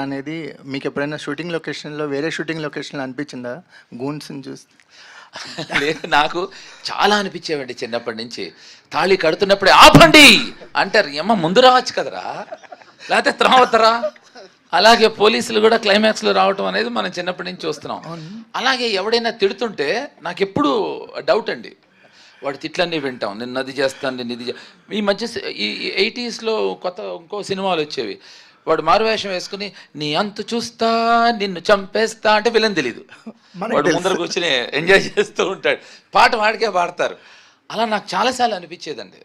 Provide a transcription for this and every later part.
అనేది మీకు ఎప్పుడైనా షూటింగ్ లొకేషన్లో వేరే షూటింగ్ లొకేషన్లో అనిపించిందా గూన్స్ని చూస్తే? లేదు, నాకు చాలా అనిపించేవండి చిన్నప్పటి నుంచి. తాళి కడుతున్నప్పుడే ఆపండి అంటారు, ఏమో ముందు రావచ్చు కదరా, లేకపోతే త్రావతరా. అలాగే పోలీసులు కూడా క్లైమాక్స్లో రావటం అనేది మనం చిన్నప్పటి నుంచి చూస్తున్నాం. అలాగే ఎవడైనా తిడుతుంటే నాకు ఎప్పుడు డౌట్ అండి, వాడి తిట్లన్నీ వింటాం, నేను అది చేస్తాను, నేను ఇది ఈ మధ్య ఈ 80s కొత్త ఇంకో సినిమాలు వచ్చేవి, వాడు మారువేషం వేసుకుని నీ అంతు చూస్తా నిన్ను చంపేస్తా అంటే విలన్ తెలీదు, వాడు ముందర కూర్చుని ఎంజాయ్ చేస్తూ ఉంటాడు, పాట వాడికే పాడతారు. అలా నాకు చాలాసార్లు అనిపించేదండి.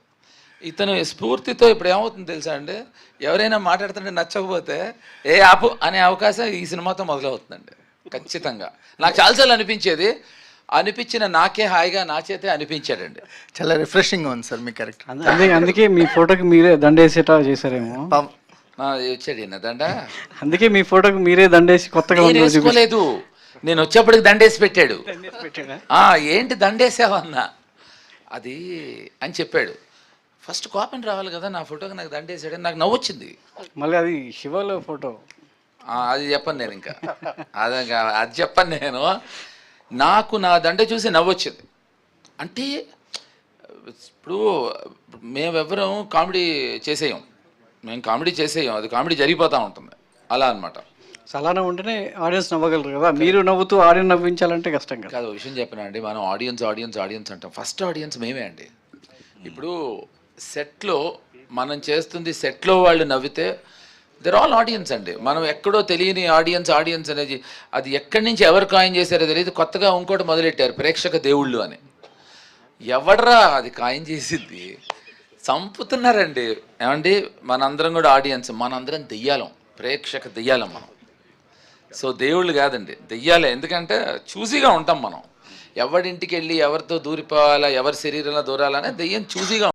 ఇతను స్ఫూర్తితో ఇప్పుడు ఏమవుతుంది తెలుసా అండి, ఎవరైనా మాట్లాడుతుంటే నచ్చకపోతే ఏ ఆపు అనే అవకాశం ఈ సినిమాతో మొదలవుతుందండి ఖచ్చితంగా. నాకు చాలాసార్లు అనిపించేది, అనిపించిన నాకే హాయిగా నా చేతే అనిపించాడండి. చాలా రిఫ్రెషింగ్గా ఉంది సార్ మీ క్యారెక్టర్. అందుకే మీ ఫోటోకి మీరే దండేసేటా చేశారేమో. వచ్చాడు దండ, అందుకే మీ ఫోటోకి మీరే దండేసి కొత్తగా వేసుకోలేదు, నేను వచ్చేప్పటికి దండేసి పెట్టాడు. ఏంటి దండేసావన్నా అది అని చెప్పాడు. ఫస్ట్ కాపీని రావాలి కదా నా ఫోటోకి, నాకు దండేసాడని నాకు నవ్వొచ్చింది. మళ్ళీ అది శివలో ఫోటో, అది చెప్పను నేను, ఇంకా అది చెప్పను నేను. నాకు నా దండ చూసి నవ్వొచ్చింది. అంటే ఇప్పుడు మేమెవ్వరం కామెడీ చేసేయం, మేము కామెడీ చేసేయం, అది కామెడీ జరిగిపోతూ ఉంటుంది అలా అనమాట. అలానే ఉంటేనే ఆడియన్స్ నవ్వగలరు కదా, మీరు నవ్వుతూ ఆడియన్స్ నవ్వించాలంటే కష్టం కదా. కాదు, విషయం చెప్పినా అండి, మనం ఆడియన్స్ అంటాం, ఫస్ట్ ఆడియన్స్ మేమే అండి. ఇప్పుడు సెట్లో మనం చేస్తుంది, సెట్లో వాళ్ళు నవ్వితే దర్ ఆల్ ఆడియన్స్ అండి. మనం ఎక్కడో తెలియని ఆడియన్స్ అనేది అది ఎక్కడి నుంచి ఎవరు కాయిన్ చేశారో తెలియదు, కొత్తగా ఇంకోటి మొదలెట్టారు ప్రేక్షక దేవుళ్ళు అని. ఎవడరా అది కాయిన్ చేసిద్ది, చంపుతున్నారండి. ఏమండి మనందరం కూడా ఆడియన్స్, మనందరం దెయ్యాలం, ప్రేక్షక దెయ్యాలం మనం. సో దేవుళ్ళు కాదండి, దెయ్యాలే. ఎందుకంటే చూసీగా ఉంటాం మనం, ఎవరింటికి వెళ్ళి ఎవరితో దూరిపోవాలా, ఎవరి శరీరంలో దూరాలనే దెయ్యం చూసీగా